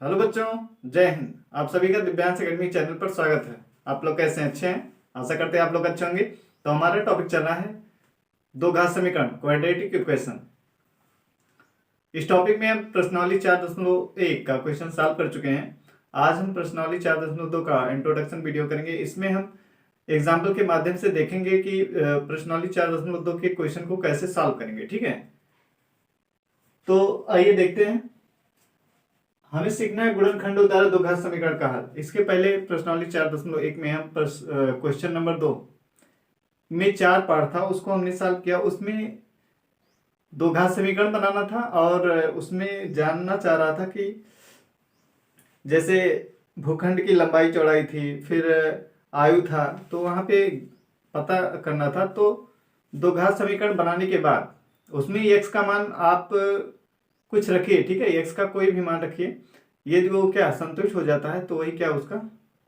Hello बच्चों, जय हिंद। आप सभी का दिव्यांश एकेडमी चैनल पर स्वागत है। आप लोग कैसे हैं? अच्छे हैं? आशा करते हैं आप लोग अच्छे होंगे। तो हमारा टॉपिक चल रहा है दो घात समीकरण, क्वाड्रेटिक इक्वेशन। इस टॉपिक में हम प्रश्नावली 4.1 का क्वेश्चन सॉल्व कर चुके हैं। आज हम प्रश्नावली 4.2 का इंट्रोडक्शन वीडियो करेंगे। इसमें हम एग्जाम्पल के माध्यम से देखेंगे कि प्रश्नावली 4.2 के क्वेश्चन को कैसे सॉल्व करेंगे। ठीक है, तो आइए देखते हैं। हमें सीखना है गुणनखंडों द्वारा दो घात समीकरण का हल। इसके पहले प्रश्नावली 4.1 में हम क्वेश्चन नंबर 2 में 4 पार्ट था, उसको हमने सॉल्व किया। उसमें दो घात समीकरण बनाना था और उसमें जानना चाह रहा था कि जैसे भूखंड की लंबाई चौड़ाई थी, फिर आयु था, तो वहां पे पता करना था। तो दो घात समीकरण बनाने के बाद उसमें x का मान आप कुछ रखिए। ठीक है, x का कोई भी मान रखिए। यदि वो क्या संतुष्ट हो जाता है तो वही क्या उसका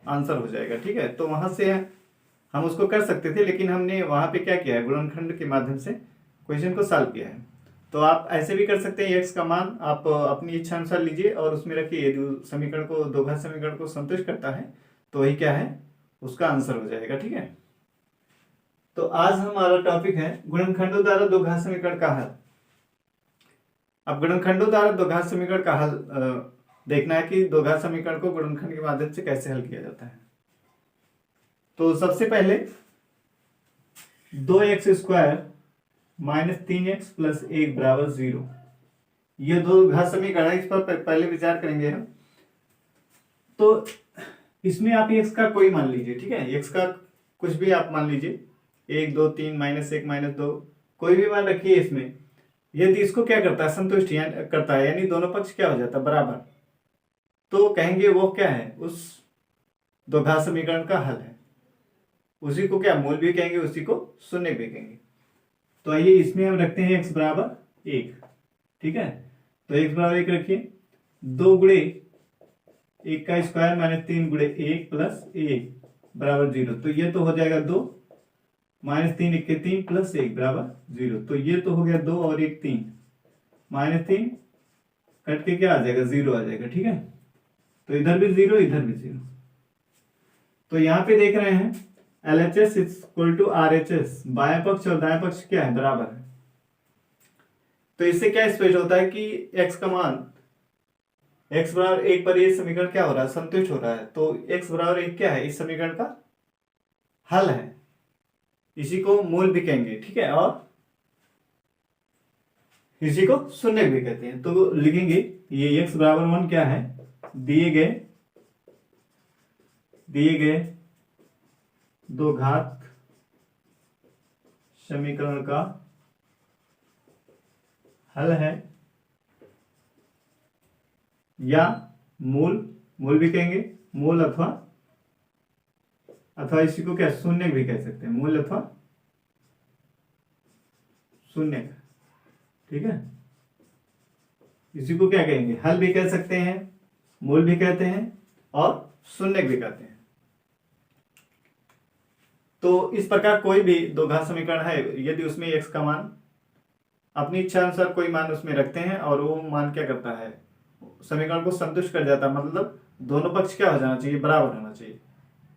आंसर हो जाएगा। ठीक है, तो वहां से हम उसको कर सकते थे, लेकिन हमने वहां पे क्या किया है, गुणनखंड के माध्यम से क्वेश्चन को सॉल्व किया है। तो आप ऐसे भी कर सकते हैं, x का मान आप अपनी इच्छा अनुसार लीजिए और उसमें रखिए। यदि समीकरण को दो घात समीकरण को संतुष्ट करता है तो वही क्या है उसका आंसर हो जाएगा। ठीक है, तो आज हमारा टॉपिक है गुणनखंडों द्वारा दो घात समीकरण का हल। अब गुणनखंडों द्वारा दो घात समीकरण का हल देखना है कि दो घात समीकरण को गुणनखंड के माध्यम से कैसे हल किया जाता है। तो सबसे पहले 2x² माइनस 3x प्लस 1 बराबर 0, ये दो घात समीकरण है। इस पर पहले विचार करेंगे हम। तो इसमें आप x का कोई मान लीजिए। ठीक है, x का कुछ भी आप मान लीजिए, 1 2 3 -1 -2, कोई भी मान रखिए इसमें। यदि इसको क्या करता है, संतुष्ट करता है, यानी दोनों पक्ष क्या हो जाता है बराबर, तो कहेंगे वो क्या है, उस दो घात समीकरण का हल है। उसी को क्या मूल भी कहेंगे, उसी को शून्य भी कहेंगे। तो आइए इसमें हम रखते हैं x बराबर 1। ठीक है, तो x बराबर 1 रखिए। 2 गुणे 1 का स्क्वायर माइनस 3 गुणे 1 प्लस 1 बराबर 0। तो ये तो हो जाएगा 2 -3 1 3 प्लस 1 बराबर 0। तो ये तो हो गया 2 और 1 3, -3 कट के क्या आ जाएगा, 0 आ जाएगा। ठीक है, तो इधर भी 0 इधर भी 0। तो यहां पे देख रहे हैं LHS इक्वल टू RHS, बाएं पक्ष और दाएं पक्ष क्या है, बराबर है। तो इससे क्या स्पष्ट होता है कि x का मान x बराबर 1 पर ये समीकरण क्या हो रहा है, संतुष्ट हो रहा है। तो x बराबर 1 क्या है, इस समीकरण का हल है। इसी को मूल भी कहेंगे। ठीक है, और इसी को शून्य भी कहते हैं। तो लिखेंगे ये x बराबर 1 क्या है, दिए गए दो घात समीकरण का हल है, या मूल भी कहेंगे, मूल अथवा इसी को क्या शून्य भी कह सकते हैं, मूल अथवा शून्य। ठीक है, इसी को क्या कहेंगे, हल भी कह सकते हैं, मूल भी कहते हैं और शून्य भी कहते हैं। तो इस प्रकार कोई भी दो घात समीकरण है, यदि उसमें x का मान अपनी इच्छा अनुसार कोई मान उसमें रखते हैं और वो मान क्या करता है, समीकरण को संतुष्ट कर जाता है, मतलब दोनों पक्ष क्या हो जाना चाहिए, बराबर होना चाहिए।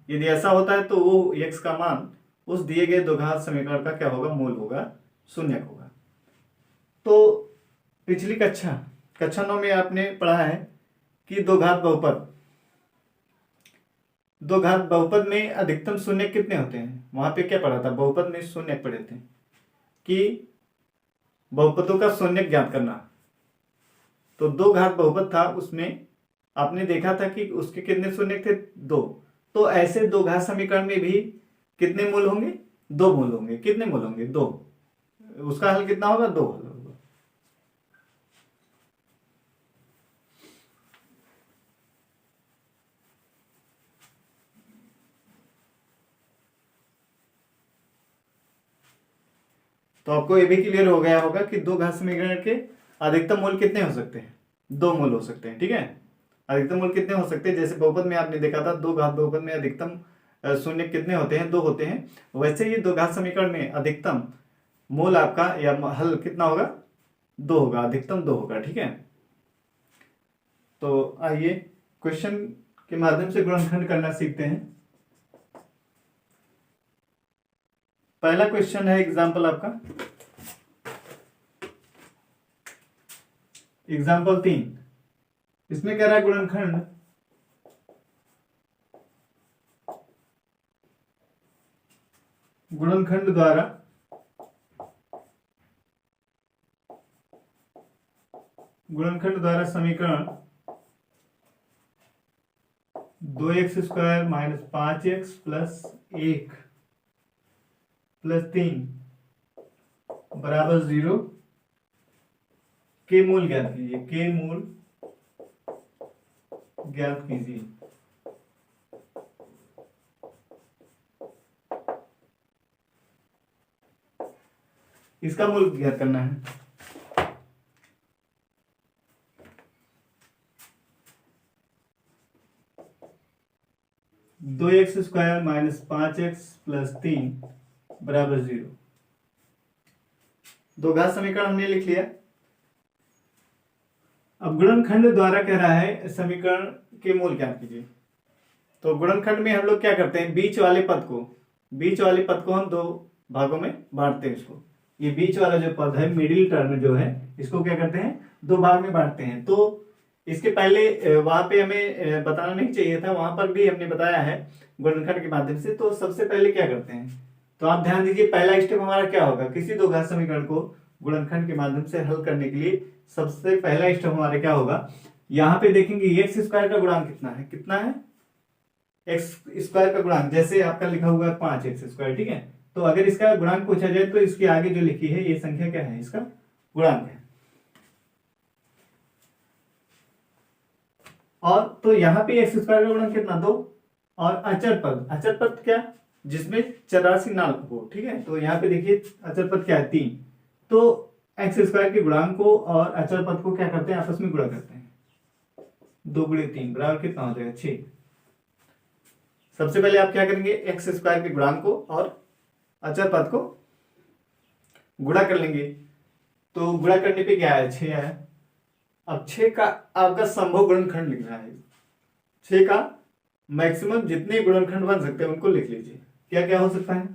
यदि ऐसा होता है तो वो x का मान उस दिए गए दो घात समीकरण का क्या होगा, मूल होगा, शून्य होगा। तो पिछली कक्षा 9 में आपने पढ़ा है कि दो घात बहुपद में अधिकतम शून्य कितने होते हैं। वहां पे क्या पढ़ा था, बहुपद में शून्य पढ़े थे कि बहुपदों का शून्य ज्ञात करना। तो दो घात बहुपद था, उसमें आपने देखा था कि उसके कितने शून्य थे, 2। तो ऐसे दो घात समीकरण में भी कितने मूल होंगे, 2 मूल होंगे। कितने मूल होंगे, 2। उसका हल कितना होगा, 2 हल होगा। तो आपको ये भी क्लियर हो गया होगा कि दो घात समीकरण के अधिकतम मूल कितने हो सकते हैं, 2 मूल हो सकते हैं। ठीक है, अधिकतम मूल कितने हो सकते हैं, जैसे बहुपद में आपने देखा था दो घात बहुपद में अधिकतम शून्य कितने होते हैं, 2 होते हैं। वैसे ये दो घात समीकरण में अधिकतम मूल आपका या हल कितना होगा, 2 होगा, अधिकतम 2 होगा। ठीक है, तो आइए क्वेश्चन के माध्यम से गुणनखंड करना सीखते हैं। पहला क्वेश्चन है एग्जाम्पल आपका, एग्जाम्पल 3। इसमें कह रहा है गुणनखंड द्वारा समीकरण 2x² minus 5x plus 1 plus 3 बराबर 0 के मूल ज्ञात कीजिए। के मूल ज्ञात कीजिए। इसका मूल ज्ञात करना है। दो x square minus 5x plus 3 बराबर 0। दो घात समीकरण हमने लिख लिया। अब गुणनखंड द्वारा कह रहा है समीकरण के मूल ज्ञात कीजिए। तो गुणनखंड में हम लोग क्या करते हैं, बीच वाले पद को हम दो भागों में बांटते हैं। इसको, ये बीच वाला जो पद है, मिडिल टर्म जो है, इसको क्या करते हैं, दो भाग में बांटते हैं। तो इसके पहले वहां पे हमें बताना नहीं चाहिए था, वहां पर भी हमने बताया है गुणनखंड के माध्यम से। तो सबसे पहले क्या करते हैं, तो आप ध्यान दीजिए, पहला स्टेप हमारा क्या होगा, किसी दो घात समीकरण को गुणनखंड के माध्यम से हल करने के लिए सबसे पहला स्टेप हमारा क्या होगा, यहाँ पे देखेंगे एक्स स्क्वायर का गुणांक कितना है, एक्स स्क्वायर का गुणांक जैसे आपका लिखा हुआ है 5x², ठीक है। तो अगर इसका गुणांक पूछा जाए तो इसके आगे जो लिखी है ये संख्या क्या है, इसका गुणांक है। और तो यहाँ पे x² का गुणांक कितना, 2। और अचर पद क्या, जिसमें चरराशि ना हो, ठीक है। तो यहाँ पे देखिए अचर पद क्या है, 3। तो x² के गुणांक को और अचर पद को क्या करते हैं, आपस में गुणा करते हैं। 2 × 3 बराबर कितना हो जाएगा, 6। सबसे पहले आप क्या करेंगे, x² के गुणांक को और अचर पद को गुणा कर लेंगे। तो गुणा करने पे क्या आया, 6 आया। अब 6 का आपका संभव गुणनखंड लिख रहा है। 6 का मैक्सिमम जितने गुणनखंड बन सकते हैं उनको लिख लीजिए। क्या क्या हो सकता है,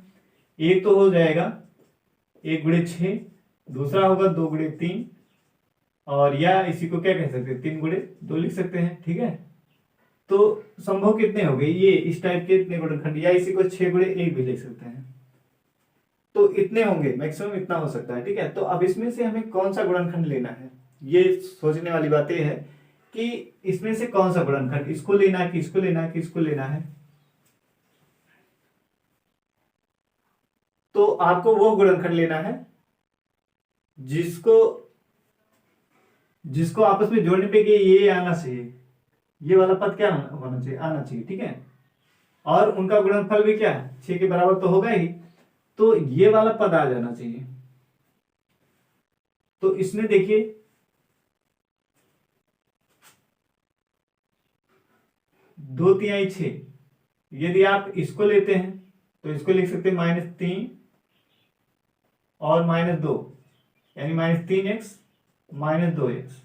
एक तो हो जाएगा 1 × 6, दूसरा होगा 2 × 3, और या इसी को क्या कह सकते हैं, 3 × 2 लिख सकते हैं, ठीक है। तो संभव कितने हो गए, ये इस टाइप के इतने गुणनखंड, या इसी को 6 × 1 भी लिख सकते हैं। तो इतने होंगे, मैक्सिमम इतना हो सकता है, ठीक है। तो अब इसमें से हमें कौन सा गुणनखंड लेना है, ये सोचने वाली बात यह है कि इसमें से कौन सा गुणनखंड, इसको लेना है कि इसको लेना है कि इसको लेना है। तो आपको वो गुणनखंड लेना है जिसको आपस में जोड़ने पे कि ये आना चाहिए, ये वाला पद क्या होना चाहिए, आना चाहिए, ठीक है। और उनका गुणनफल भी क्या है, 6 के बराबर तो होगा ही, तो ये वाला पद आ जाना चाहिए। तो इसमें देखिए 2 × 6, यदि आप इसको लेते हैं तो इसको लिख सकते हैं -3 और -2, यानी -3x -2x।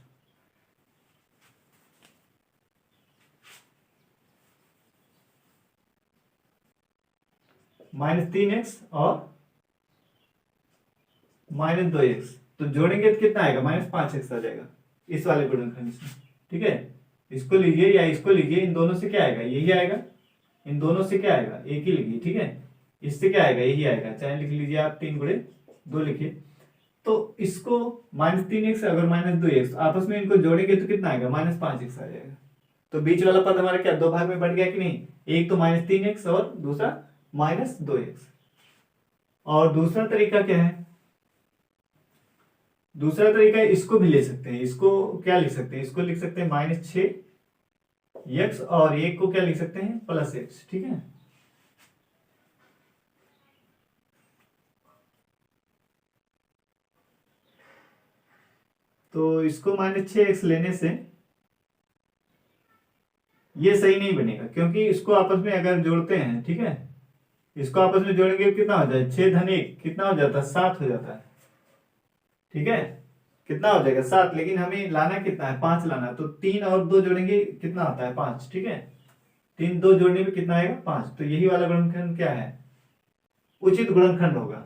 -3x और -2x, तो जोड़ेंगे तो कितना आएगा, -5x आ जाएगा इस वाले गुणनखंड से, ठीक है। इसको लीजिए या इसको लीजिए, इन दोनों से क्या आएगा, यही आएगा। इन दोनों से क्या आएगा, एक ही लिखिए, ठीक है। इससे क्या आएगा, यही आएगा, चाहे लिख लीजिए आप 3 × 2 लिखिए। तो इसको -3x अगर -2x आपस में इनको जोड़ेंगे तो कितना आएगा, -5x आ जाएगा। तो बीच वाला पद हमारा क्या, दो भाग में बढ़ गया कि नहीं, एक तो -3x और दूसरा -2x। और दूसरा तरीका क्या है, दूसरा तरीका इसको भी ले सकते हैं। इसको क्या लिख सकते हैं, इसको लिख सकते हैं -6x और एक को क्या लिख सकते हैं, +x, ठीक है। तो इसको -6x लेने से ये सही नहीं बनेगा, क्योंकि इसको आपस में अगर जोड़ते हैं, ठीक है, इसको आपस में जोड़ेंगे कितना हो जाए, 6 × 1 कितना हो जाता है, 7 हो जाता है, ठीक है। कितना हो जाएगा 7, लेकिन हमें लाना कितना है 5 लाना है, तो 3 और 2 जोड़ेंगे कितना आता है 5, ठीक है। 3 2 जोड़ने में कितना आएगा 5, तो यही वाला गुणनखंड क्या है, उचित गुणनखंड होगा।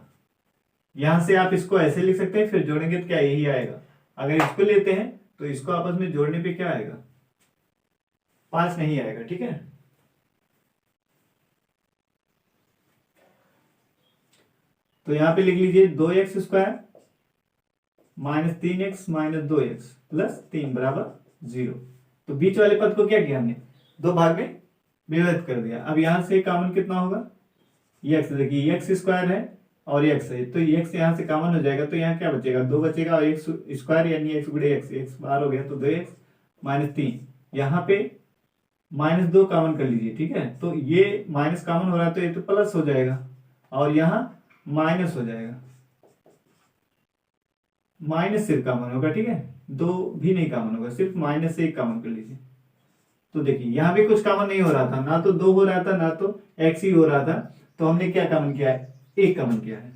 यहां से आप इसको ऐसे लिख सकते हैं, फिर जोड़ेंगे तो क्या यही आएगा। अगर इसको लेते हैं तो इसको आपस में जोड़ने पे क्या आएगा 5 नहीं आएगा, ठीक है। तो यहां पे लिख लीजिए 2x² minus 3x minus 2x plus 3 बराबर 0। तो बीच वाले पद को क्या किया हमने, 2 भाग में विभाजित कर दिया। अब यहां से कॉमन कितना होगा, ये x, देखिए x² है और x है, तो x यहां से कॉमन हो जाएगा, तो यहाँ क्या बचेगा 2 बचेगा और x² यानी x गुणे x बार हो गया, तो 2x माइनस 3, यहाँ पे -2 कॉमन कर लीजिए, ठीक है। तो ये माइनस कॉमन हो रहा है तो ये तो प्लस हो जाएगा और यहाँ माइनस हो जाएगा, माइनस सिर्फ कॉमन होगा, ठीक है। 2 भी नहीं कॉमन होगा, सिर्फ माइनस से 1 कॉमन कर लीजिए। तो देखिए यहाँ भी कुछ कॉमन नहीं हो रहा था, ना तो 2 हो रहा था ना तो x ही हो रहा था, तो हमने क्या कॉमन किया है 1 कॉमन किया है।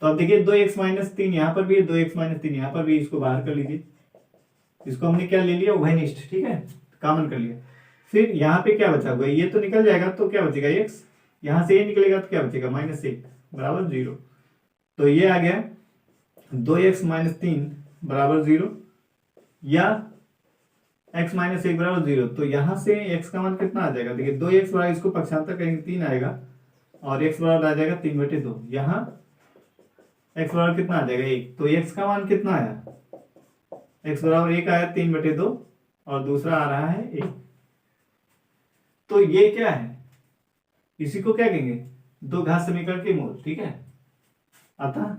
तो अब देखिए 2x माइनस 3 यहाँ पर भी है, 2x माइनस 3 यहाँ पर भी, इसको बाहर कर लीजिए। इसको हमने क्या ले लिया उभयनिष्ठ, ठीक है, कॉमन कर लिया। फिर यहाँ पे क्या बचा हुआ, ये तो निकल जाएगा तो क्या बचेगा x, यहां से ये निकलेगा तो क्या बचेगा -1 बराबर 0। तो ये आ गया 2x माइनस 3 बराबर 0 या x माइनस 1 बराबर 0। तो यहां से x का मान कितना आ जाएगा, देखिए 2x बराबर, इसको पक्षांतर करेंगे 3 आएगा और x बराबर आ जाएगा 3/2। यहाँ x बराबर कितना आ जाएगा 1, तो x का मान कितना आया, x बराबर 1 आया 3/2 और दूसरा आ रहा है 1। तो ये क्या है, इसी को क्या कहेंगे दो घात समीकरण के मूल, ठीक है। अतः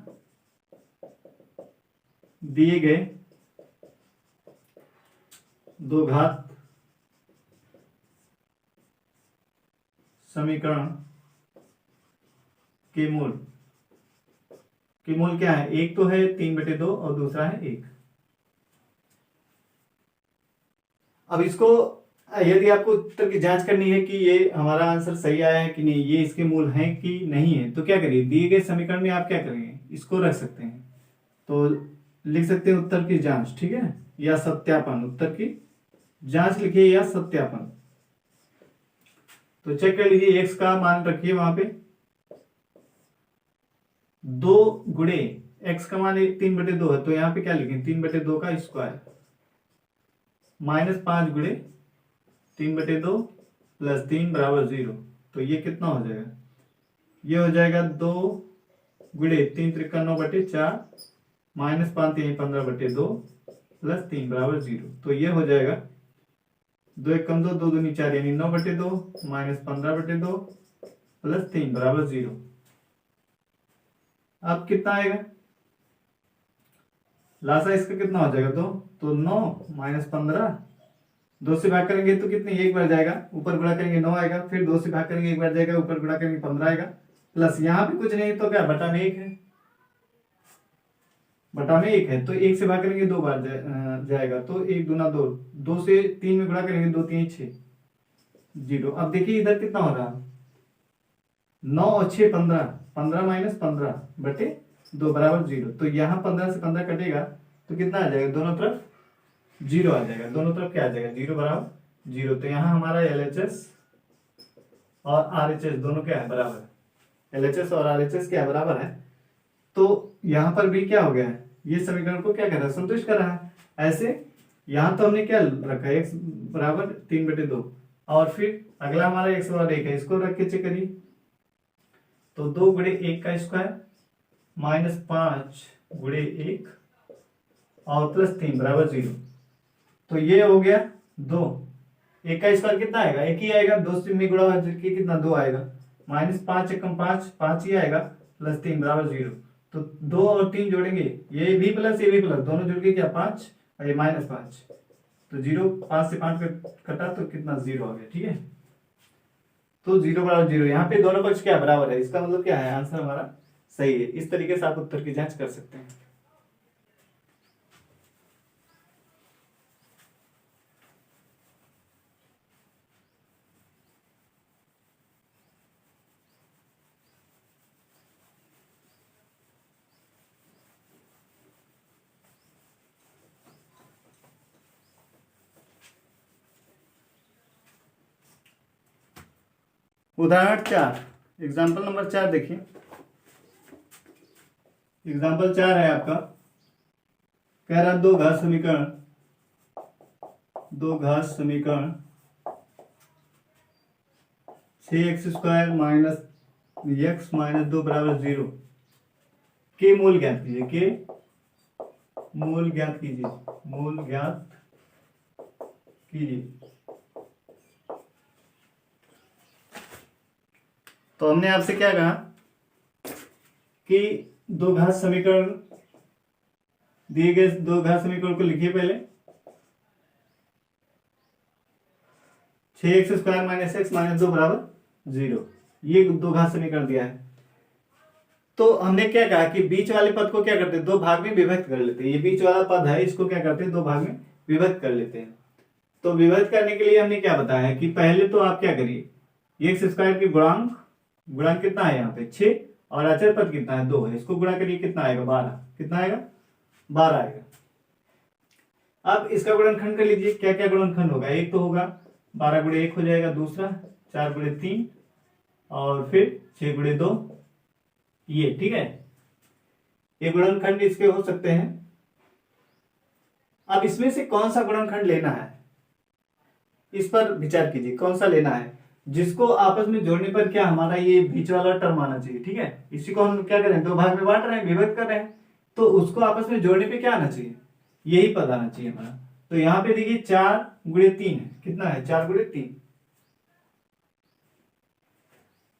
दिए गए दो घात समीकरण के मूल क्या है, एक तो है 3/2 और दूसरा है 1। अब इसको यदि आपको उत्तर की जांच करनी है कि ये हमारा आंसर सही आया है कि नहीं, ये इसके मूल हैं कि नहीं है, तो क्या करिए दिए गए समीकरण में आप क्या करेंगे, इसको रख सकते हैं। तो लिख सकते हैं उत्तर की जांच, ठीक है, या सत्यापन, उत्तर की जांच लिखिए या सत्यापन। तो चेक कर लीजिए, x का मान रखिए वहां पे 2 गुणे x का मान 3/2 है, तो यहाँ पे क्या लिखें 3/2 का स्क्वायर -5 गुणे 3/2 प्लस 3 बराबर 0। तो ये कितना हो जाएगा, ये हो जाएगा 2 गुणे 3 त्रिका 9/4 -5 3 15/2 प्लस 3 बराबर 0। तो ये हो जाएगा 2 1 कम 2 2 दूनी 4 यानी 9/2 -15/2 प्लस 3 बराबर 0। अब कितना आएगा, लासा इसका कितना हो जाएगा, तो 9 -15, 2 से भाग करेंगे तो कितनी एक बार जाएगा, ऊपर गुणा करेंगे 9 आएगा, फिर 2 से भाग करेंगे एक बार जाएगा, ऊपर गुणा करेंगे 15 आएगा, प्लस यहाँ पे कुछ नहीं तो क्या बटा में 1 है, बटा में 1 है, तो 1 से भाग करेंगे 2 बार जाएगा, तो 1 दूना 2, 2 से 3 में गुणा करेंगे 2 3 6 0। अब देखिए इधर कितना हो रहा, 9 और 6 15, 15 माइनस 15/2 बराबर 0। तो यहाँ 15 से 15 कटेगा तो कितना आ जाएगा, दोनों तरफ 0 आ जाएगा, दोनों तरफ क्या आ जाएगा 0 बराबर 0। तो यहाँ हमारा LHS और RHS दोनों क्या है बराबर, LHS और RHS क्या बराबर है। तो यहाँ पर भी क्या हो गया है, ये समीकरण को क्या कर रहा है, संतुष्ट कर रहा है। ऐसे यहाँ तो हमने क्या रखा है x बराबर 3/2 और फिर अगला हमारा x बराबर 1 है, इसको रख के चेक करिए। तो 2 गुणे 1 का स्क्वायर -5 गुणे 1 और प्लस 3 बराबर 0। तो ये हो गया 2, 1 का स्क्वायर कितना आएगा 1 ही आएगा, 2 से में गुणा करके कितना 2 आएगा, -5 एकम 5 5 ही आएगा, प्लस 3 बराबर 0। तो 2 और 3 जोड़ेंगे, ये भी प्लस ये भी प्लस, दोनों जुड़ के क्या 5 और ये -5, तो 0 5 से 5 कटा तो कितना 0 आ गया, ठीक है। तो 0 बराबर 0, यहाँ पे दोनों पक्ष क्या बराबर है, इसका मतलब क्या है आंसर हमारा सही है। इस तरीके से आप उत्तर की जांच कर सकते हैं। उदाहरण 4, एग्जाम्पल नंबर 4 देखिए। एग्जाम्पल 4 है आपका, कह रहा दो घात समीकरण 6x² माइनस x माइनस 2 बराबर 0 के मूल ज्ञात कीजिए। मूल ज्ञात कीजिए। तो हमने आपसे क्या कहा कि दो घात समीकरण दिए गए, दो घात समीकरण को लिखिए पहले। 6x² माइनस x माइनस 2 बराबर 0, ये दो घात समीकरण दिया है। तो हमने क्या कहा कि बीच वाले पद को क्या करते हैं, दो भाग में विभक्त कर लेते हैं। ये बीच वाला पद है, इसको क्या करते हैं, दो भाग में विभक्त कर लेते हैं। तो विभक्त करने के लिए हमने क्या बताया है कि पहले तो आप क्या करिए, x² की गुणांक कितना है यहाँ पे 6, और अचर पद कितना है 2 है, इसको गुणा करिए, कितना आएगा 12। कितना आएगा 12 आएगा। अब इसका गुणनखंड कर लीजिए। क्या क्या गुणनखंड होगा, एक तो होगा 12 गुणे 1 हो जाएगा, दूसरा 4 गुणे 3, और फिर 6 गुणे 2, ये ठीक है, ये गुणनखंड इसके हो सकते हैं। अब इसमें से कौन सा गुणनखंड लेना है, इस पर विचार कीजिए, कौन सा लेना है जिसको आपस में जोड़ने पर क्या हमारा ये बीच वाला टर्म आना चाहिए। ठीक है, इसी को हम क्या करें, दो भाग में बांट रहे हैं, विभक्त कर रहे हैं, तो उसको आपस में जोड़ने पे क्या आना चाहिए, यही पद आना चाहिए हमारा। तो यहाँ पे देखिए 4 गुणे 3 है, कितना है 4 गुणे 3।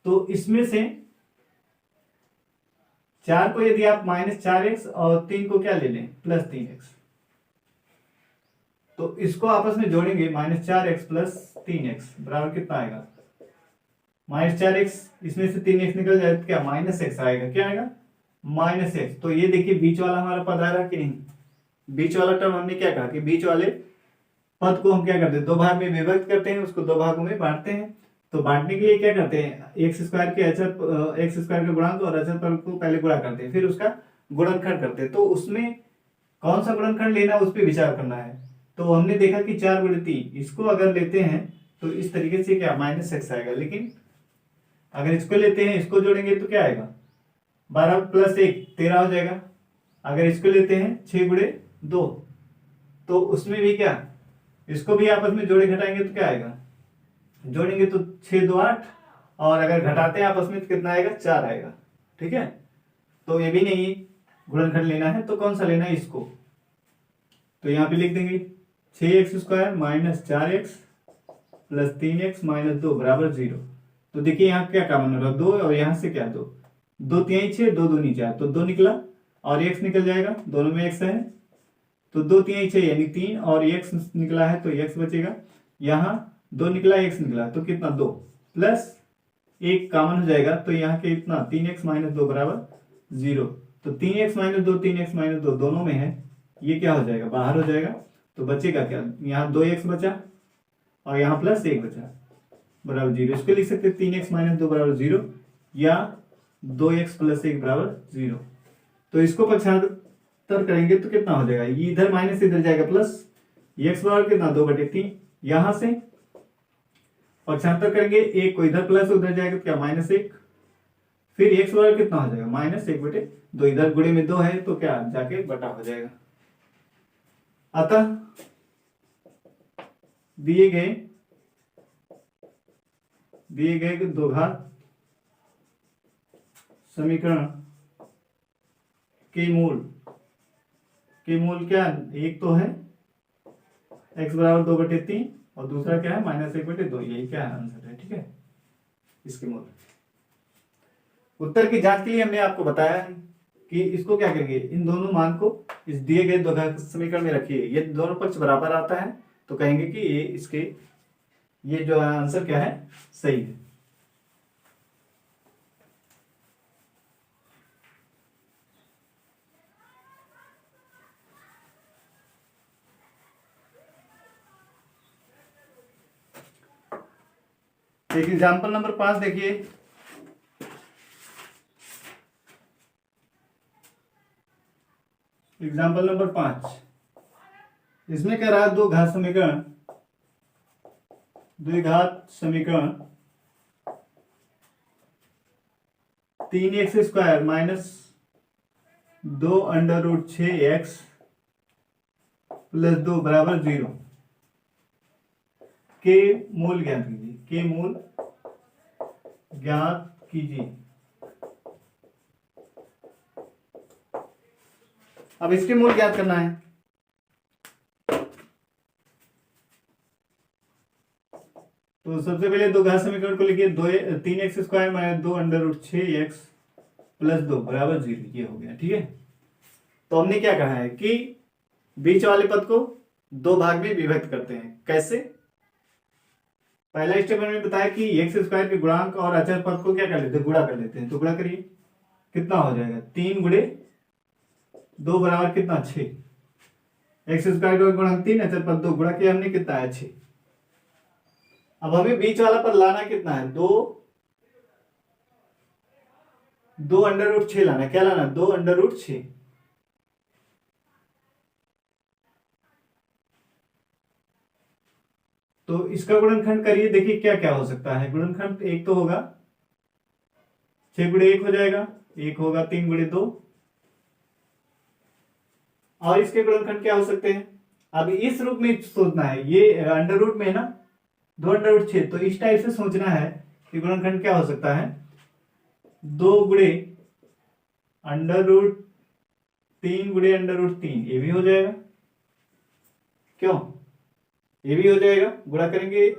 तो इसमें से 4 को यदि आप -4x और 3 को क्या ले लें +3x, तो इसको आपस में जोड़ेंगे, -4x + 3x बराबर कितना आएगा, -4x, इसमें से 3x निकल जाए तो क्या -x आएगा, क्या आएगा -x। तो ये देखिए बीच वाला हमारा पद आ रहा कि नहीं, बीच वाला टर्म हमने क्या कहा कि बीच वाले पद को हम क्या करते हैं, दो भाग में विभक्त करते हैं, उसको दो भागों में बांटते हैं। तो बांटने के लिए क्या करते हैं, x² के x² के गुणांक और अचर पद को पहले गुणा करते हैं, फिर उसका गुणनखंड करते हैं। तो उसमें कौन सा गुणनखंड लेना उस पर विचार करना है। तो हमने देखा कि 4 गुणे 3, इसको अगर लेते हैं तो इस तरीके से क्या -x आएगा, लेकिन अगर इसको लेते हैं, इसको जोड़ेंगे तो क्या आएगा 12 + 1 13 हो जाएगा। अगर इसको लेते हैं 6 गुणे 2, तो उसमें भी क्या, इसको भी आपस में जोड़े घटाएंगे तो क्या आएगा, जोड़ेंगे तो 6 2 8, और अगर घटाते हैं आपस में तो कितना आएगा 4 आएगा। ठीक है, तो ये भी नहीं गुणनखंड लेना है, तो कौन सा लेना है, इसको। तो यहाँ पे लिख देंगे 6x² - 4x + 3x - 2 बराबर 0। तो देखिए यहाँ क्या कॉमन हो रहा है 2, और यहाँ से क्या 2 2 3 6, 2 2 4, तो 2 निकला और x निकल जाएगा, दोनों में x है, तो 2 3 6 यानी 3, और x निकला है तो x बचेगा। यहाँ 2 निकला, x निकला, तो कितना 2 प्लस 1 कॉमन हो जाएगा, तो यहाँ के इतना 3x - 2 बराबर 0। तो 3x - 2 3x - 2 दोनों में है, ये क्या हो जाएगा बाहर हो जाएगा। तो बचेगा क्या, यहाँ 2x बचा और यहाँ +1 बचा बराबर 0। इसको लिख सकते 3x - 2 बराबर 0 या 2x + 1 बराबर 0। तो इसको पक्षांतर करेंगे तो कितना हो जाएगा, ये इधर माइनस इधर जाएगा प्लस, x बराबर कितना 2/3। यहां से पक्षांतर करेंगे, एक को इधर प्लस उधर जाएगा तो क्या -1, फिर x बराबर कितना हो जाएगा -1/2, इधर गुणे में 2 है तो क्या जाके बटा हो जाएगा। अतः दिए गए दो घात समीकरण के मूल क्या, एक तो है x बराबर 2/3 और दूसरा क्या है -1/2, यही क्या आंसर है। ठीक है, इसके मूल। उत्तर की जांच के लिए हमने आपको बताया है कि इसको क्या करेंगे, इन दोनों मान को इस दिए गए दो घात समीकरण में रखिए, ये दोनों पक्ष बराबर आता है तो कहेंगे कि ये जो आंसर क्या है सही है। एक एग्जाम्पल नंबर 5 देखिए। एग्जाम्पल नंबर 5, इसमें कह रहा है द्विघात समीकरण 3x² माइनस 2√6x प्लस 2 बराबर 0 के मूल ज्ञात कीजिए। के मूल ज्ञात कीजिए। अब इसके मूल ज्ञात करना है। तो सबसे पहले दो घात समीकरण को लिखिए। 3x² माइनस 2√6x प्लस 2 बराबर 0, ये हो गया। ठीक है, तो हमने क्या कहा है कि बीच वाले पद को दो भाग में विभक्त करते हैं। कैसे? पहला स्टेप मैंने बताया कि x² के गुणांक और अचर पद को क्या कर लेते हैं, गुणा कर लेते हैं। तो गुणा करिए, कितना हो जाएगा? 3 गुणे 2 बराबर कितना? 6। x² का गुणांक 3, अचर पद 2, गुणा किया हमने, कितना है? 6। अब हमें बीच वाला पद लाना कितना है? 2√6 लाना। क्या लाना? 2√6। तो इसका गुणनखंड करिए, देखिए क्या क्या हो सकता है। गुणनखंड एक तो होगा 6 गुणे 1 हो जाएगा, एक होगा 3 गुणे 2, और इसके गुणनखंड क्या हो सकते हैं? अब इस रूप में सोचना है, ये अंडर रूट में है ना 2√6, तो इस टाइप से सोचना है कि गुणनखंड क्या हो सकता है? 2 गुणे √3 गुणे √3, ये भी हो जाएगा। क्यों? ये भी हो जाएगा। गुणा करेंगे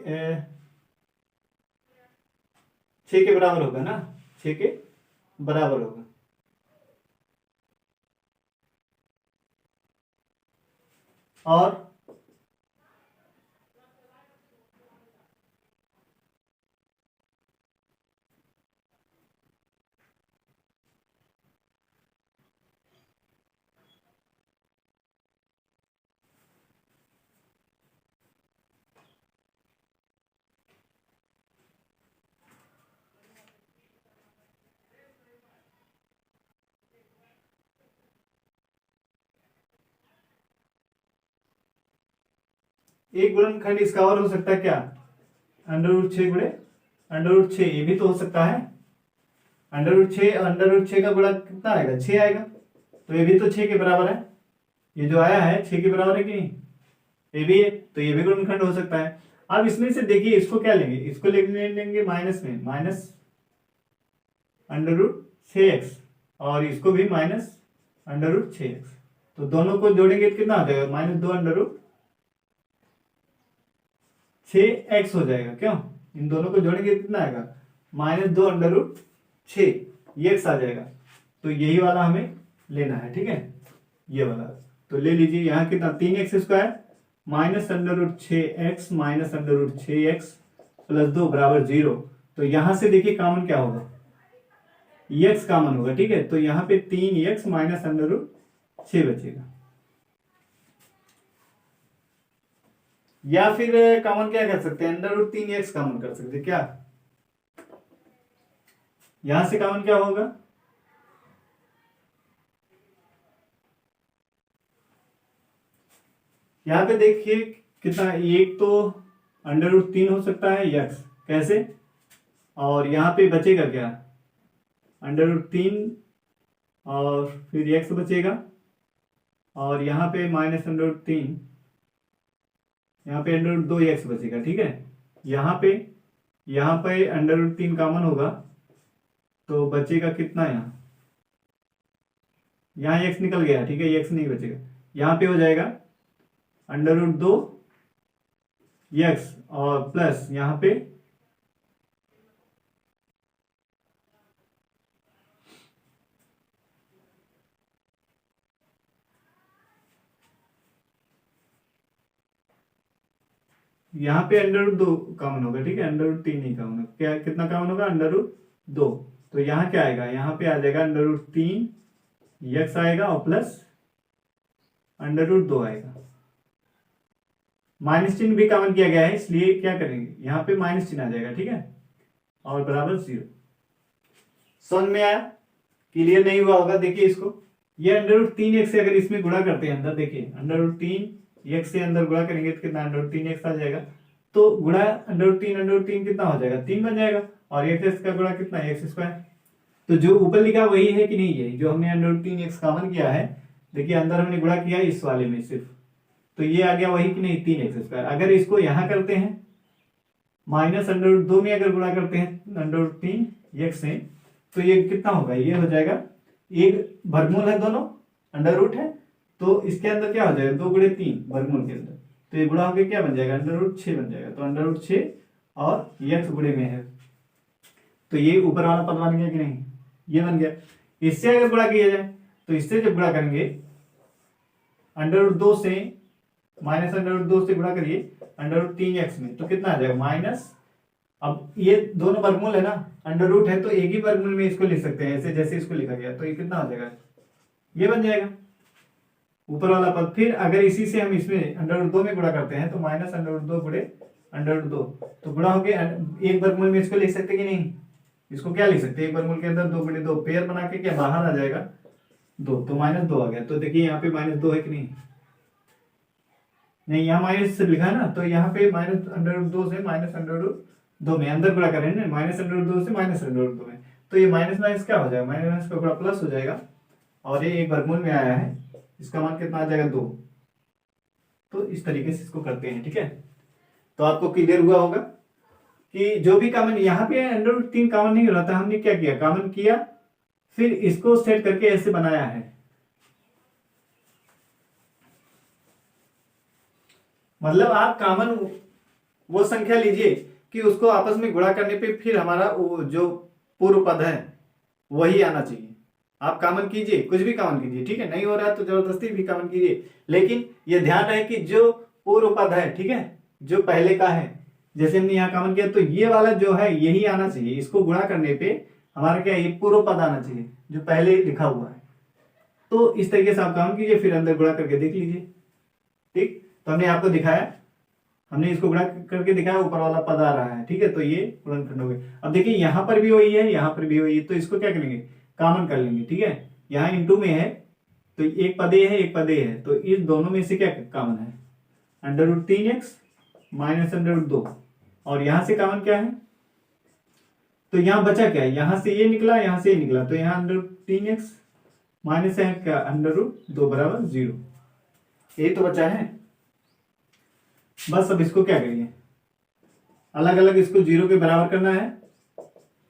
6 के बराबर होगा ना, 6 के बराबर होगा। और एक गुणनखंड इसका और हो सकता है क्या? √6 गुणे √6, ये भी तो हो सकता है। √6 का गुणा कितना आएगा? 6 आएगा। तो ये भी तो 6 के बराबर है। ये जो आया है 6 के बराबर है कि नहीं? ये भी है, तो ये भी गुणनखंड हो सकता है। अब इसमें से देखिए, इसको क्या लेंगे? इसको लेंगे माइनस में, माइनस √6x, और इसको भी माइनस √6x। तो दोनों को जोड़ेंगे तो कितना आ जाएगा? माइनस 2√6x हो जाएगा। क्यों? इन दोनों को जोड़ेंगे कितना आएगा? माइनस 2√6, ये x आ जाएगा। तो यही वाला हमें लेना है। ठीक है, ये वाला तो ले लीजिए। यहाँ कितना? 3x² minus √6x minus √6x plus 2 बराबर 0। तो यहां से देखिए कॉमन क्या होगा? x कॉमन होगा। ठीक है, तो यहाँ पे 3x माइनस √6 बचेगा। या फिर कॉमन क्या कर सकते हैं? √3x कॉमन कर सकते हैं। क्या यहां से कॉमन क्या होगा? यहां पे देखिए कितना, एक तो √3 हो सकता है x। कैसे? और यहां पे बचेगा क्या? √3 और फिर x बचेगा, और यहां पे माइनस √3, यहाँ पे √2x बचेगा। ठीक है, यहाँ पे √3 कॉमन होगा, तो बचेगा कितना? यहाँ x निकल गया। ठीक है, x नहीं बचेगा। यहाँ पे हो जाएगा √2x और प्लस यहाँ पे √2 कॉमन होगा। ठीक है, √3 नहीं कॉमन होगा। क्या कितना कॉमन होगा? √2। तो यहाँ क्या आएगा? यहाँ पे आ जाएगा √3x आएगा और प्लस √2 आएगा। माइनस चिन्ह भी कॉमन किया गया है, इसलिए क्या करेंगे? यहाँ पे माइनस चिन्ह आ जाएगा। ठीक है, और बराबर 0। समझ में आया? क्लियर नहीं हुआ होगा? देखिए इसको, ये √3x से अगर इसमें गुणा करते हैं अंदर, देखिए √3x से अंदर गुणा करेंगे तो कितना? √3x आ जाएगा। तो गुणा √3 कितना हो जाएगा? 3 बन जाएगा। और x का गुणा कितना है? x²। तो जो ऊपर लिखा वही है कि नहीं, है जो हमने √3x कॉमन किया है, देखिए अंदर हमने गुणा किया इस वाले में सिर्फ, तो ये आ गया वही कि नहीं, 3x²। अगर इसको यहां करते हैं -√2 में अगर गुणा करते हैं √3x से, तो ये कितना होगा, ये हो जाएगा, एक वर्गमूल है दोनों, अंडर रूट है, तो इसके अंदर क्या हो जाएगा, 2 गुणे 3 वर्गमूल के अंदर, तो ये गुणा होकर क्या बन जाएगा, √6 बन जाएगा। तो √6 और x गुणे में है, तो ये ऊपर वाला पद बन गया कि नहीं, ये बन गया। इससे अगर गुणा किया जाए, तो इससे जब गुणा करेंगे √2 से, -√2 से गुणा करिए √3x में, तो कितना आ जाएगा माइनस, अब ये दोनों वर्गमूल है ना, अंडर रूट है, तो एक ही वर्गमूल में इसको लिख सकते हैं, ऐसे जैसे इसको लिखा गया, तो ये कितना हो जाएगा, ये बन जाएगा ऊपर वाला पद। फिर अगर इसी से हम इसमें √2 में गुणा करते हैं, तो -√2 गुणे √2, तो गुणा हो गया, एक वर्गमूल में इसको लिख सकते कि नहीं, इसको क्या लिख सकते हैं, एक वर्गमूल के अंदर 2 गुणे 2 पेयर बना के क्या बाहर आ जाएगा 2, तो -2 आ गया। तो देखिए यहाँ पे -2 है कि नहीं, नहीं यहाँ माइनस से लिखा है ना, तो यहाँ पे -√2 से -√2 में अंदर गुणा करें ना, -√2 से -√2 में, तो ये माइनस माइनस क्या हो जाएगा, माइनस का गुणा प्लस हो जाएगा, और ये एक वर्गमूल में आया है, इसका मान कितना आ जाएगा 2। तो इस तरीके से इसको करते हैं, ठीक है। तो आपको क्लियर हुआ होगा कि जो भी कॉमन यहाँ पे √3 कॉमन नहीं रहता, हमने क्या किया, कॉमन किया, फिर इसको सेट करके ऐसे बनाया है। मतलब आप कॉमन वो संख्या लीजिए कि उसको आपस में गुणा करने पे फिर हमारा वो जो पूर्व पद है वही आना चाहिए। आप कॉमन कीजिए, कुछ भी कॉमन कीजिए, ठीक है, नहीं हो रहा है तो जबरदस्ती भी कॉमन कीजिए, लेकिन ये ध्यान रहे कि जो पूर्व पद है, ठीक है, जो पहले का है, जैसे हमने यहाँ कॉमन किया, तो ये वाला जो है यही आना चाहिए, इसको गुणा करने पे हमारा क्या, ये पूर्व पद आना चाहिए जो पहले लिखा हुआ है। तो इस तरीके से आप कॉमन कीजिए, फिर अंदर गुणा करके देख लीजिए, ठीक। तो हमने आपको दिखाया, हमने इसको गुणा करके दिखाया, ऊपर वाला पद आ रहा है, ठीक है, तो ये गुणनखंड हो गए। अब देखिए यहाँ पर भी वही है, यहाँ पर भी वही है, तो इसको क्या करेंगे, कॉमन कर लेंगे, ठीक है। यहाँ इंटू में है, तो एक पद ए है, एक पद ए है, तो इस दोनों में से क्या कॉमन है, √3x -√2, और यहां से कॉमन क्या है, तो यहाँ बचा क्या है, यहां से ये निकला, यहां से ये निकला, तो यहाँ √3x माइनस है क्या, √2 बराबर 0, ये तो बचा है। बस अब इसको क्या करेंगे, अलग अलग इसको 0 के बराबर करना है,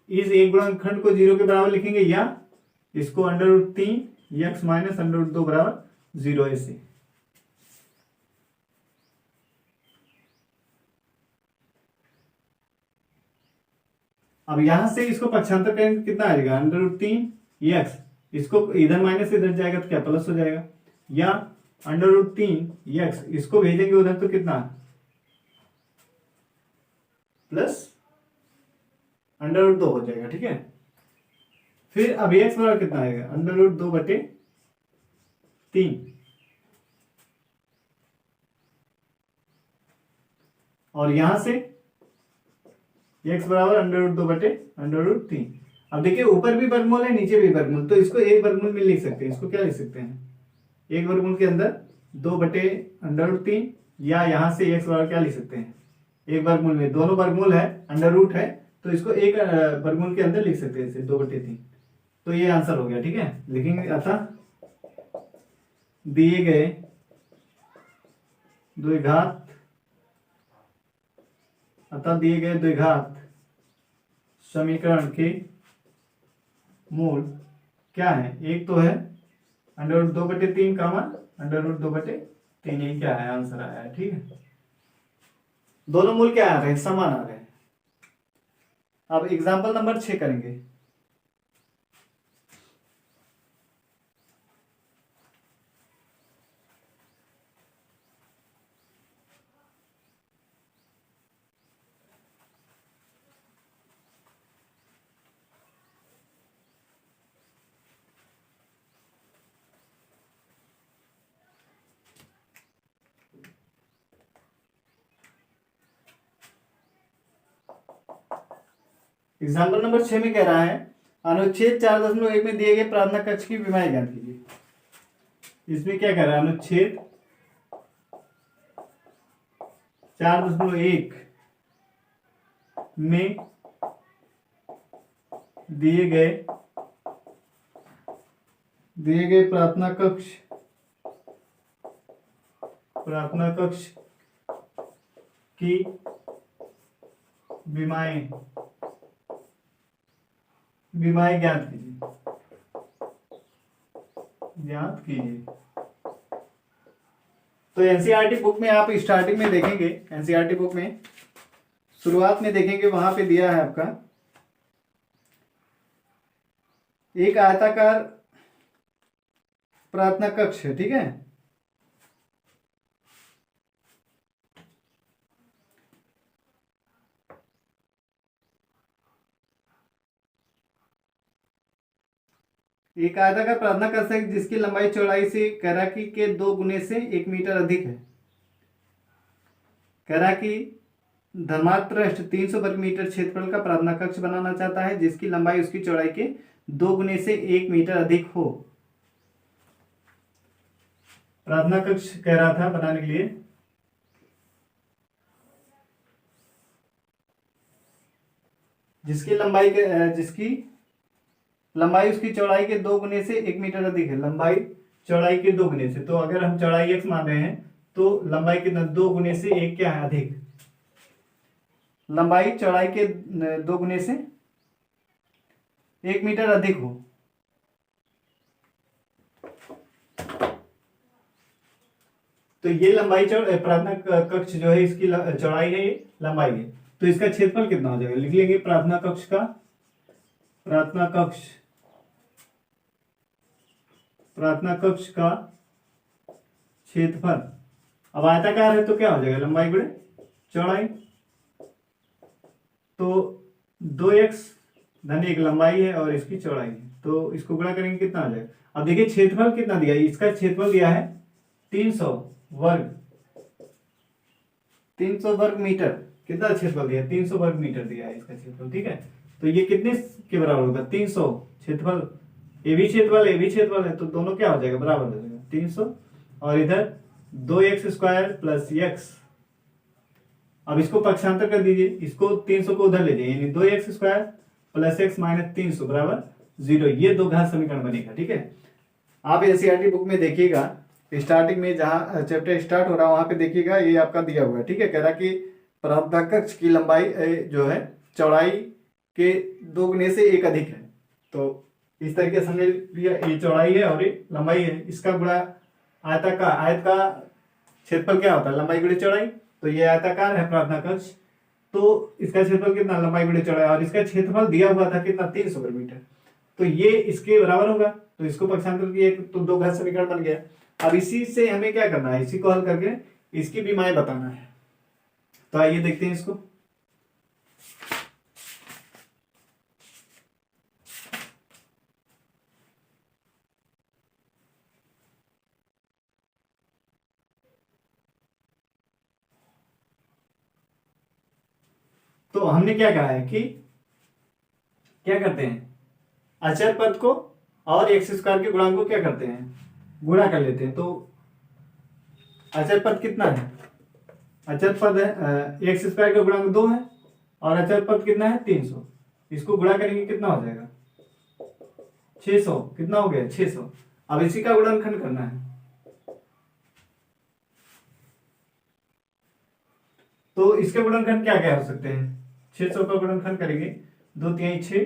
इस एक गुणनखंड को 0 के बराबर लिखेंगे, या इसको √3x -√2 बराबर 0 ऐसे। अब यहां से इसको पक्षांतर करेंगे, कितना आ जाएगा, √3x, इसको इधर माइनस इधर जाएगा तो क्या प्लस हो जाएगा, या √3x इसको भेजेंगे उधर तो कितना प्लस √2 हो जाएगा, ठीक है। फिर अब x बराबर कितना आएगा, √2/3, और यहां से x बराबर √2/√3। अब देखिए ऊपर भी वर्गमूल है, नीचे भी वर्गमूल, तो इसको एक वर्गमूल में लिख सकते हैं, इसको क्या लिख सकते हैं, एक वर्गमूल के अंदर 2/√3, या यहां से x बराबर क्या लिख सकते हैं, एक वर्गमूल में, दोनों वर्गमूल है, अंडर रूट है, तो इसको एक वर्गमूल के अंदर लिख सकते हैं इसे 2/3। तो ये आंसर हो गया, ठीक है। लिखेंगे, अतः दिए गए द्विघात, समीकरण के मूल क्या है, एक तो है √2/3 √2/3, ये क्या है, आंसर आया है, ठीक है। दोनों मूल क्या आ रहे हैं, समान आ रहे हैं। अब एग्जाम्पल नंबर 6 करेंगे। एग्जाम्पल नंबर 6 में कह रहा है, अनुच्छेद 4.1 में दिए गए प्रार्थना कक्ष की विमाएं ज्ञात कीजिए। इसमें क्या कह रहा है, अनुच्छेद 4.1 में दिए गए दिए गए प्रार्थना कक्ष की विमाएं ज्ञात कीजिए। तो एनसीईआरटी बुक में आप स्टार्टिंग में देखेंगे, एनसीईआरटी बुक में शुरुआत में देखेंगे, वहां पे दिया है आपका एक आयताकार प्रार्थना कक्ष है, ठीक है। एक आयताकार प्रार्थना कक्ष है जिसकी लंबाई चौड़ाई से कैराकी के 2 गुने से 1 मीटर अधिक है। कैराकी धर्मात्रस्ट 300 वर्ग मीटर क्षेत्रफल का प्रार्थना कक्ष बनाना चाहता है जिसकी लंबाई उसकी चौड़ाई के 2 गुने से 1 मीटर अधिक हो। प्रार्थना कक्ष कह रहा था बनाने के लिए जिसकी लंबाई उसकी चौड़ाई के 2 गुने से 1 मीटर अधिक है। लंबाई चौड़ाई के 2 गुने से, तो अगर हम चौड़ाई x मान रहे हैं तो लंबाई कितना, 2 गुने से 1 क्या है, अधिक। लंबाई चौड़ाई के 2 गुने से 1 मीटर अधिक हो। तो ये लंबाई प्रार्थना कक्ष जो है इसकी चौड़ाई है, ये लंबाई है। तो इसका क्षेत्रफल कितना हो जाएगा, लिख लेंगे प्रार्थना कक्ष का क्षेत्रफल। अब आयताकार है तो क्या हो जाएगा, लंबाई गुणे चौड़ाई। तो 2x धन 1 लंबाई है और इसकी चौड़ाई है, तो इसको गुणा करेंगे कितना आ जाएगा। अब देखिए क्षेत्रफल कितना दिया है, इसका क्षेत्रफल दिया है 300 वर्ग मीटर। कितना क्षेत्रफल दिया है, 300 वर्ग मीटर दिया है इसका क्षेत्रफल, ठीक है। तो ये कितने के बराबर होगा, 300 क्षेत्रफल, ये भी क्षेत्रफल है, तो दोनों क्या हो जाएगा, बराबर हो जाएगा 300 और इधर 2x² प्लस x। अब इसको पक्षांतर कर दीजिए, इसको 300 को उधर ले जाइए, यानी 2x² प्लस x माइनस 300 बराबर 0। ये दो घात समीकरण बनेगा, ठीक है। आप एनसीईआरटी बुक में देखिएगा, स्टार्टिंग में जहां चैप्टर स्टार्ट हो रहा है वहां पे देखिएगा, ये आपका दिया हुआ है, ठीक है। कह रहा कि प्रार्थना कक्ष की लंबाई जो है चौड़ाई के 2 गुने से 1 अधिक है। तो इस तरीके से समझ लिया, ये चौड़ाई है और ये लंबाई है, इसका गुणा आयत का क्षेत्रफल क्या होता है, लंबाई गुणे चौड़ाई। तो ये आयताकार है प्रार्थना कक्ष, तो इसका क्षेत्रफल कितना, लंबाई गुणे चौड़ाई, और इसका क्षेत्रफल दिया हुआ था कितना, 300 वर्ग मीटर। तो ये इसके बराबर होगा, तो इसको पक्षांतर किए तो 2 घात समीकरण बन गया। अब इसी से हमें क्या करना है, इसी को हल करके इसकी विमाएं बताना है। तो आइए देखते हैं इसको। तो हमने क्या कहा है कि क्या करते हैं, अचर पद को और x² के गुणांक को क्या करते हैं, गुणा कर लेते हैं। तो अचर पद कितना है, अचर पद है x² का गुणांक 2 है और अचर पद कितना है 300। इसको गुणा करेंगे कितना हो जाएगा 600। कितना हो गया 600। अब इसी का गुणनखंड करना है, तो इसके गुणनखंड क्या क्या हो सकते हैं, 600 का गुणनखंड करेंगे 2 तिहाई 6,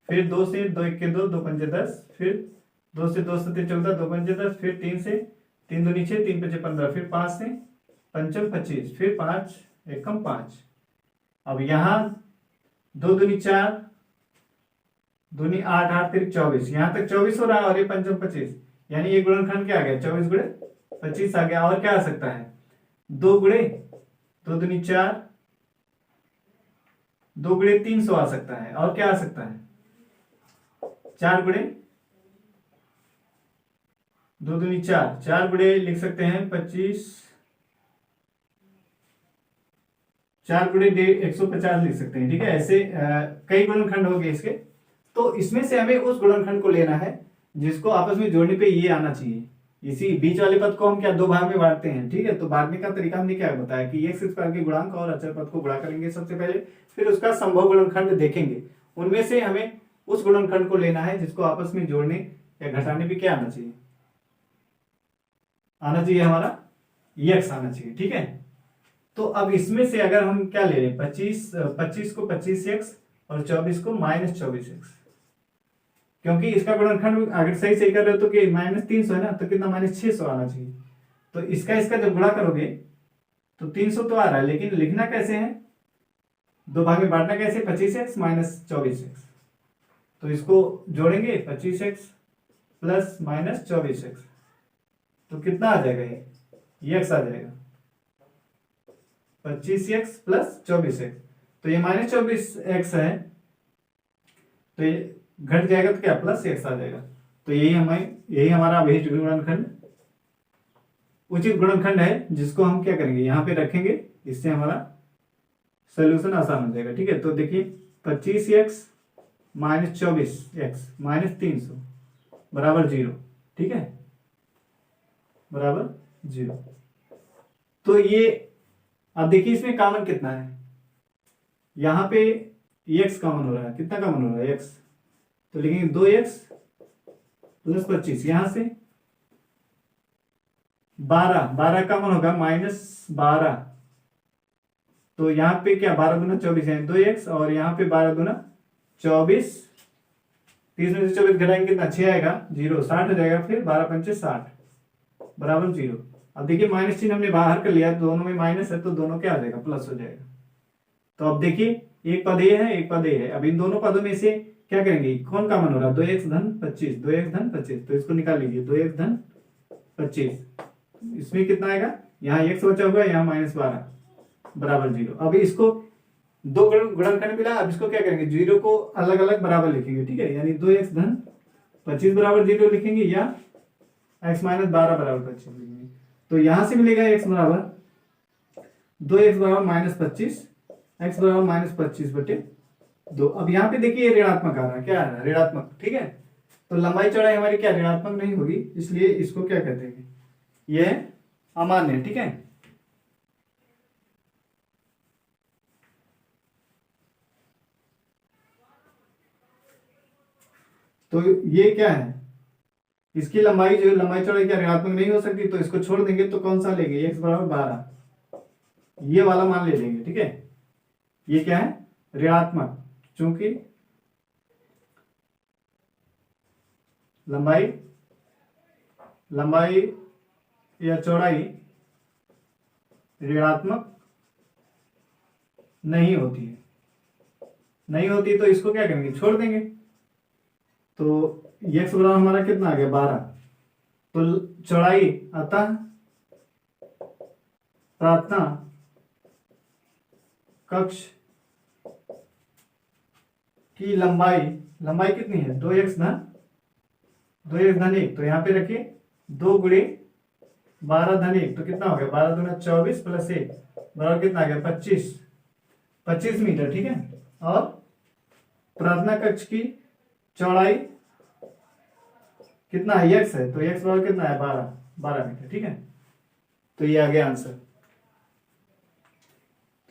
फिर 2 से 2 1 के 2, 2 पंजे 10, फिर 2 से 2 सत्ते 14, 2 पंजे 10, फिर 3 से 3 दूनी 6, 3 पंजे 15, फिर 5 से पंचम 25, फिर 5 एकम 5। अब यहाँ 2 दूनी 4, दूनी 8, 8 तिरिक 24, यहाँ तक 24 हो रहा है और ये पंचम 25, यानी ये गुणनखंड क्या आ गया, 24 गुणे 25 आ गया। और क्या आ सकता है, 2 गुणे 2 दूनी 4, 2 गुणे 300 आ सकता है। और क्या आ सकता है, 4 गुणे 2 दूनी 4, 4 गुणे लिख सकते हैं 25, 4 गुणे 150 लिख सकते हैं, ठीक है। ऐसे कई गुणनखंड हो गए इसके, तो इसमें से हमें उस गुणनखंड को लेना है जिसको आपस में जोड़ने पे ये आना चाहिए। इसी बीच वाले पद को हम क्या 2 भाग में बांटते हैं, ठीक है। तो बांटने का तरीका हमने क्या बताया कि x² के गुणांक और अचर पद को गुणा करेंगे सबसे पहले, फिर उसका संभव गुणनखंड देखेंगे, उनमें से हमें उस गुणनखंड को लेना है जिसको आपस में जोड़ने या घटाने पे क्या आना चाहिए, हमारा x आना चाहिए। ठीक है, तो अब इसमें से अगर हम क्या ले लें, 25 को 25x और 24 को -24x, क्योंकि इसका गुणनखंड अगर सही सही कर रहे हो तो कि -300 है ना, तो कितना -600 आना चाहिए। तो इसका जब गुणा करोगे तो 300 तो आ रहा है, लेकिन लिखना कैसे है, दो भाग में बांटना कैसे, 25x -24x। तो इसको जोड़ेंगे 25x प्लस -24x, तो कितना आ जाएगा, ये x आ जाएगा 25x प्लस 24x। तो ये -24x है, तो ये घट जाएगा तो क्या प्लस x आ जाएगा। तो यही हमारा अभिहित गुणनखंड उचित गुणनखंड है, जिसको हम क्या करेंगे यहाँ पे रखेंगे, इससे हमारा सोल्यूशन आसान हो जाएगा। ठीक है, तो देखिए 25x -24x -300 बराबर 0। ठीक है, बराबर 0। तो ये अब देखिए इसमें कॉमन कितना है, यहाँ पे x कॉमन हो रहा है, कितना कॉमन हो रहा है x, तो लिखेंगे 2x प्लस 25, यहां से 12 कॉमन होगा -12, तो यहाँ पे क्या 12 दूना 24 है 2x, और यहाँ पे 12 दूना 24, 30 में से 24 घटाएंगे कितना 6 आएगा 0, 60 हो जाएगा, फिर 12 पंचे 60 बराबर 0। अब देखिए माइनस चिन्ह हमने बाहर कर लिया, दोनों में माइनस है तो दोनों क्या आ जाएगा प्लस हो जाएगा। तो अब देखिए एक पद ये है, एक पद ये है, अब इन दोनों पदों में से क्या करेंगे, कौन कॉमन हो रहा है, 2x धन 25, 2x धन 25, तो इसको निकाल लीजिए 2x धन 25, इसमें कितना आएगा, यहाँ x बचा हुआ है, यहाँ -12 बराबर 0। अब इसको दो गुणनखंड मिला, अब इसको क्या करेंगे, 0 को अलग अलग बराबर लिखेंगे। ठीक है, यानी 2x धन 25 बराबर 0 लिखेंगे, या x -12 बराबर 25 लिखेंगे। तो यहां से मिलेगा x बराबर 2x बराबर -25, x बराबर -25/2। अब यहाँ पे देखिए ऋणात्मक आ रहा है, क्या आ रहा है, ऋणात्मक। ठीक है, तो लंबाई चौड़ाई हमारी क्या ऋणात्मक नहीं होगी, इसलिए इसको क्या कहते हैं, ये अमान्य। ठीक है, तो ये क्या है, इसकी लंबाई जो लंबाई चौड़ाई क्या ऋणात्मक नहीं हो सकती, तो इसको छोड़ देंगे तो कौन सा लेंगे, x बराबर 12, ये वाला मान ले लेंगे। ठीक है, ये क्या है ऋणात्मक, चूंकि लंबाई या चौड़ाई ऋणात्मक नहीं होती तो इसको क्या करेंगे, छोड़ देंगे। तो x बराबर हमारा कितना आ गया 12, तो चौड़ाई अतः प्रार्थना कक्ष की लंबाई कितनी है, 2x धन 1, तो यहाँ पे रखिए 2 गुणे 12 धन 1, तो कितना हो गया 12 दूना 24 प्लस 1 बराबर कितना आ गया 25 मीटर। ठीक है, और प्रार्थना कक्ष की चौड़ाई कितना है, x है, तो x बराबर कितना है 12 मीटर। ठीक है, तो ये आ गया आंसर।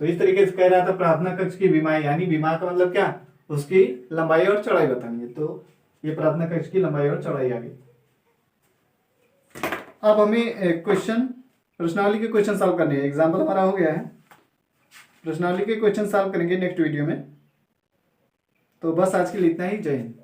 तो इस तरीके से कह रहा था प्रार्थना कक्ष की विमा, यानी विमा का मतलब क्या, उसकी लंबाई और चौड़ाई बतानी है। तो ये प्रार्थना कक्ष की लंबाई और चौड़ाई आ गई। अब हमें क्वेश्चन प्रश्नावली के क्वेश्चन सॉल्व करने हैं। एग्जाम्पल हमारा हो गया है, प्रश्नावली के क्वेश्चन सॉल्व करेंगे नेक्स्ट वीडियो में। तो बस आज के लिए इतना ही, जय हिंद।